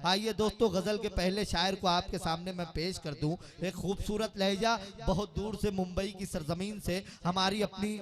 आइए दोस्तों, गजल के पहले शायर को आपके सामने मैं पेश कर दूं। एक खूबसूरत लहजा बहुत दूर से मुंबई की सरजमीन से हमारी अपनी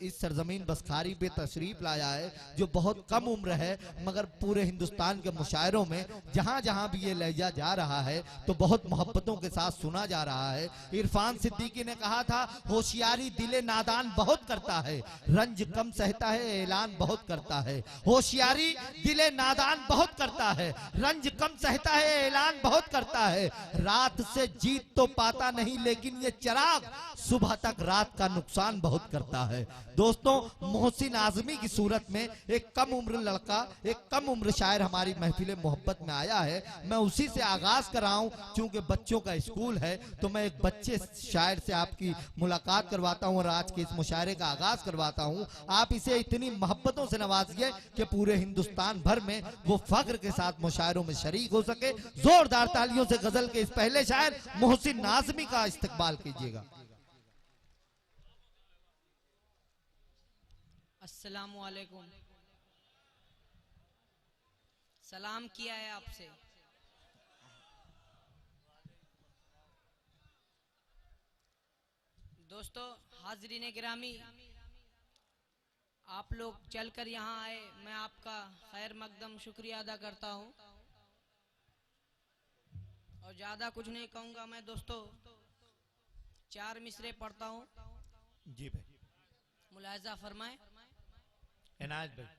इस सरजमीन बसखारी पे तशरीफ लाया है, जो बहुत कम उम्र है मगर पूरे हिंदुस्तान के मुशायरों में जहां जहां भी ये लहजा जा रहा है तो बहुत मोहब्बतों के साथ सुना जा रहा है। इरफान सिद्दीकी ने कहा था, होशियारी दिले नादान बहुत करता है, रंज कम सहता है, ऐलान बहुत करता है। होशियारी दिले नादान बहुत करता है, रंज कम सहता है, ऐलान बहुत करता है। रात से जीत तो पाता नहीं लेकिन ये चिराग सुबह तक रात का नुकसान बहुत करता है। दोस्तों, मोहसिन आजमी की सूरत में एक कम उम्र लड़का, एक कम उम्र शायर हमारी महफिल मोहब्बत में आया है। मैं उसी से आगाज कर रहा हूं, चूंकि बच्चों का स्कूल है तो मैं एक बच्चे शायर से आपकी मुलाकात करवाता हूं और आज के इस मुशायरे का आगाज करवाता हूं। आप इसे इतनी मोहब्बतों से नवाजिए कि पूरे हिंदुस्तान भर में वो फख्र के साथ मुशायरों में शरीक हो सके। जोरदार तालियों से गजल के इस पहले शायर मोहसिन आजमी का इस्तकबाल कीजिएगा। अस्सलामु अलैकुम। सलाम किया है आपसे। दोस्तों, हाजरीन गिरामी, आप लोग चलकर यहाँ आए, मैं आपका खैर मकदम शुक्रिया अदा करता हूँ और ज़्यादा कुछ नहीं कहूँगा मैं। दोस्तों, 4 मिसरे पढ़ता हूँ। जी भाई, मुलाहिजा फरमाए। इनायत भाई।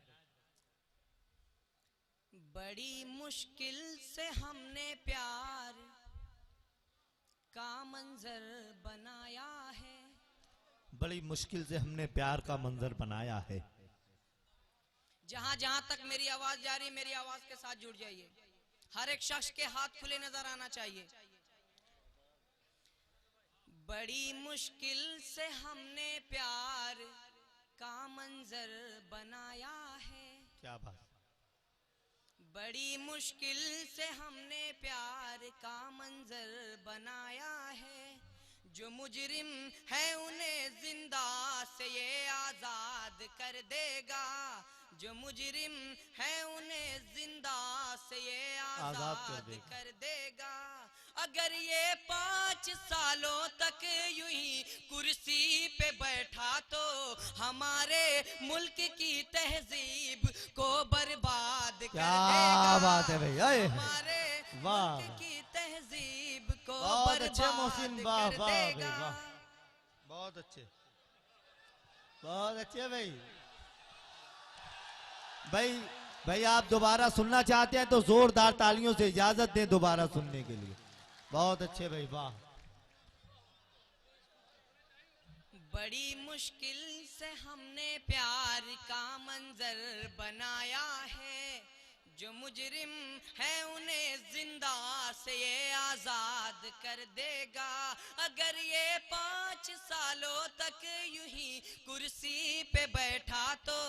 बड़ी मुश्किल से हमने प्यार का मंजर बनाया है, बड़ी मुश्किल से हमने प्यार का मंजर बनाया है। जहां जहां तक मेरी आवाज जा रही है, मेरी आवाज के साथ जुड़ जाइए। हर एक शख्स के हाथ खुले नजर आना चाहिए। बड़ी मुश्किल से हमने प्यार का मंजर बनाया है, क्या बात। बड़ी मुश्किल से हमने प्यार का मंजर बनाया है। जो मुजरिम है उन्हें जिंदा से ये आजाद कर देगा, जो मुजरिम है उन्हें जिंदा से ये आजाद कर देगा। अगर ये 5 सालों तक यूं ही कुर्सी पे बैठा तो हमारे मुल्क की तहजीब को बर्बाद कर देगा। क्या बात है भाई, हमारे मुल्क की तहजीब को बहुत अच्छे बर्बाद मोहसिन, वाह कर वाह भाई देगा। वाह, बहुत अच्छे, बहुत अच्छे भाई। भाई भाई, आप दोबारा सुनना चाहते हैं तो जोरदार तालियों से इजाजत दें दोबारा सुनने के लिए। बहुत अच्छे भाई, वाह। बड़ी मुश्किल से हमने प्यार का मंजर बनाया है, जो मुजरिम है उन्हें जिंदा से ये आजाद कर देगा। अगर ये 5 सालों तक यूं ही कुर्सी पे बैठा तो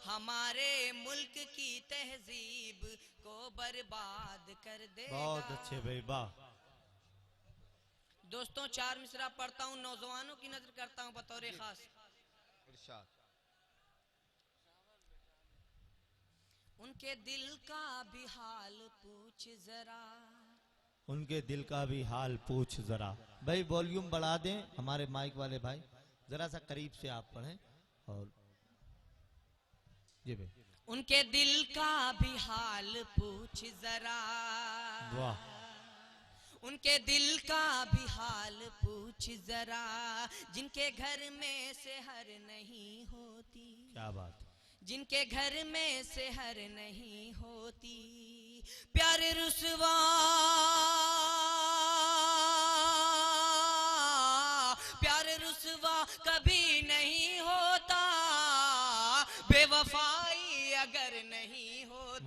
हमारे मुल्क की तहजीब को बर्बाद कर देगा। बहुत अच्छे भाई, वाह। दोस्तों, 4 मिसरा पढ़ता हूँ, नौजवानों की नजर करता हूँ बतौर खास। उनके दिल का भी हाल पूछ जरा, उनके दिल का भी हाल पूछ जरा। भाई वॉल्यूम बढ़ा दें हमारे माइक वाले भाई, जरा सा करीब से आप पढ़ें। और जी भाई, उनके दिल का भी हाल पूछ जरा, वाह। उनके दिल का भी हाल पूछ जरा, जिनके घर में सेहर नहीं होती, क्या बात, जिनके घर में सेहर नहीं होती। प्यार रुसवा, प्यार रुसवा कभी नहीं होता, बेवफाई अगर नहीं होती,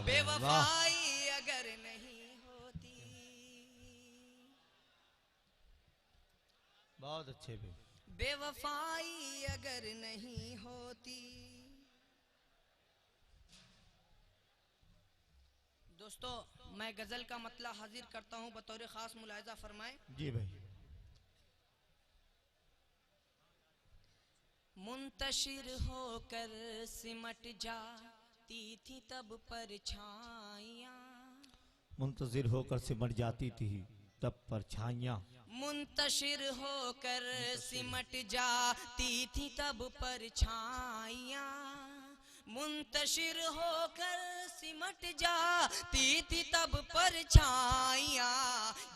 बेवफाई अगर नहीं होती। बहुत अच्छे भाई, बेवफाई अगर नहीं होती। दोस्तों, मैं गजल का मतला हाजिर करता हूं बतौर खास, मुलाहिजा फरमाए। जी भाई। मुंतशिर होकर सिमट जाती थी तब परछाइयां, मुंतजिर होकर सिमट जाती थी तब परछाइयां, मुंतशिर होकर सिमट जाती थी तब परछाइयां, मुंतशिर होकर सिमट जाती थी तब परछाइयां,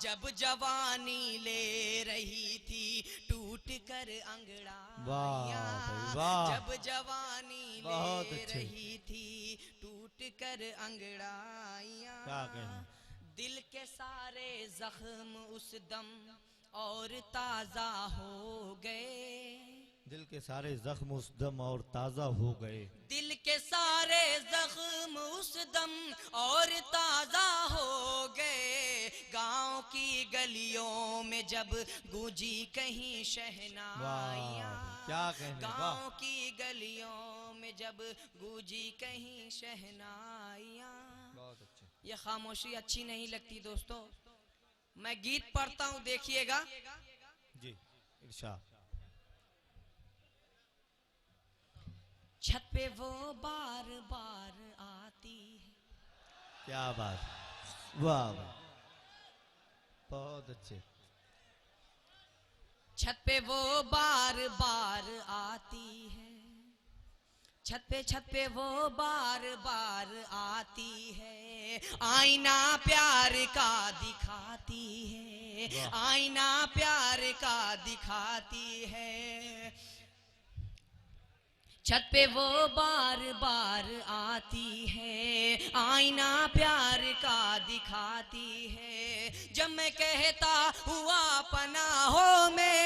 जब जवानी ले रही थी टूट कर अंगड़ाइयां, जब जवानी ले रही थी टूट कर अंगड़ाइयां, दिल के सारे जख्म उस दम और ताजा हो गए, दिल के सारे जख्म उस दम और ताजा हो गए, दिल के सारे जख्म उस दम और ताजा हो गए, गांव की गलियों में जब गूंजी कहीं शहनाइयां, क्या कहने, गांव की गलियों में जब गूंजी कहीं शहनाइयां। बहुत अच्छे। ये खामोशी अच्छी नहीं लगती दोस्तों, मैं गीत पढ़ता हूँ, देखिएगा जी, इरशाद। छत पे वो बार बार आती है, क्या बात, वाह वाह, बहुत अच्छे। छत पे वो बार बार आती है, छत पे वो बार बार आती है, आईना प्यार का दिखाती है, आईना प्यार का दिखाती है, छत पे वो बार बार आती है, आईना प्यार का दिखाती है, जब मैं कहता हुआ पनाहों में,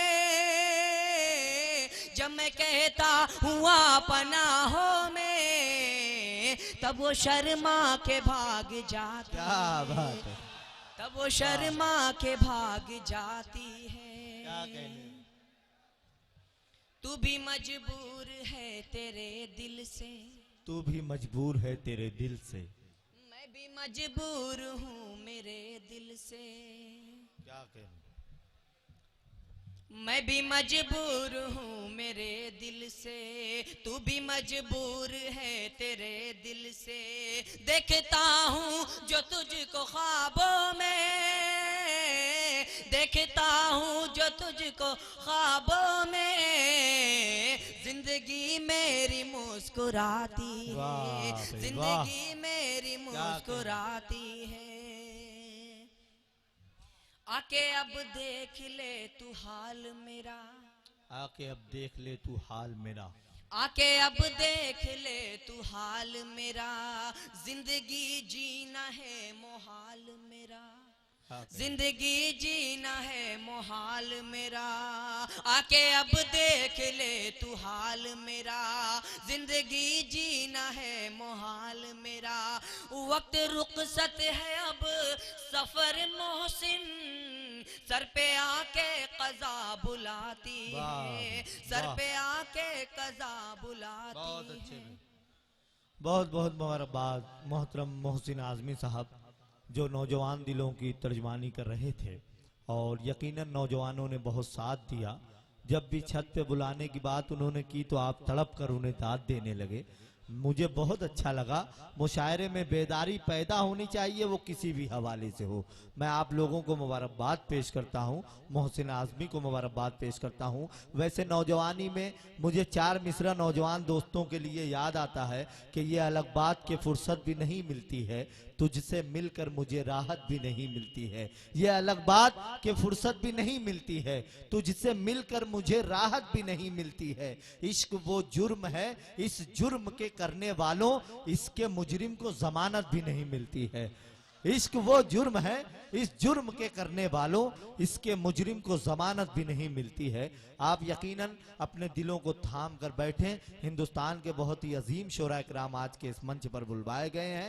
जब मैं कहता हुआ पनाहों में, तब वो शर्मा के भाग जाती, क्या बात है, तब वो शर्मा के भाग जाती है। क्या कहने, तू भी मजबूर है तेरे दिल से, तू भी मजबूर है तेरे दिल से, मैं भी मजबूर हूँ मेरे दिल से, क्या कहने, मैं भी मजबूर हूँ मेरे दिल से, तू भी मजबूर है तेरे दिल से, देखता हूँ जो तुझको ख्वाबों में, देखता हूँ जो तुझको ख्वाबों में, जिंदगी मेरी मुस्कुराती है, जिंदगी मेरी मुस्कुराती है, आके अब देख ले तू हाल मेरा, आके अब देख ले तू हाल मेरा, आके अब देख ले तू हाल मेरा, जिंदगी जीना है मोहाल मेरा, जिंदगी जीना है मोहाल मेरा, आके अब देख ले तू हाल मेरा, जिंदगी जीना है मोहाल मेरा, वक्त रुखसत है अब सफर मोहसिन, सर पे आके कज़ा बुलाती है, सर पे आके कज़ा बुलाती बहुत अच्छे है। बहुत बहुत मुबारकबाद मोहतरम मोहसिन आज़मी साहब, जो नौजवान दिलों की तर्जमानी कर रहे थे, और यकीनन नौजवानों ने बहुत साथ दिया। जब भी छत पे बुलाने की बात उन्होंने की तो आप तड़प कर उन्हें दाद देने लगे। मुझे बहुत अच्छा लगा। मुशायरे में बेदारी पैदा होनी चाहिए, वो किसी भी हवाले से हो। मैं आप लोगों को मुबारकबाद पेश करता हूँ, मोहसिन आज़मी को मुबारकबाद पेश करता हूँ। वैसे नौजवानी में मुझे 4 मिसरा नौजवान दोस्तों के लिए याद आता है कि ये अलग बात की फुर्सत भी नहीं मिलती है, तुझसे मिलकर मुझे राहत भी नहीं मिलती है। ये अलग बात कि फुर्सत भी नहीं मिलती है, तुझसे मिलकर मुझे राहत भी नहीं मिलती है। इश्क वो जुर्म है, इस जुर्म के करने वालों, इसके मुजरिम को जमानत भी नहीं मिलती है। इश्क वो जुर्म है, इस जुर्म के करने वालों, इसके मुजरिम को जमानत भी नहीं मिलती है। आप यकीनन अपने दिलों को थाम कर बैठें। हिंदुस्तान के बहुत ही अजीम शोरा इकराम आज के इस मंच पर बुलवाए गए हैं।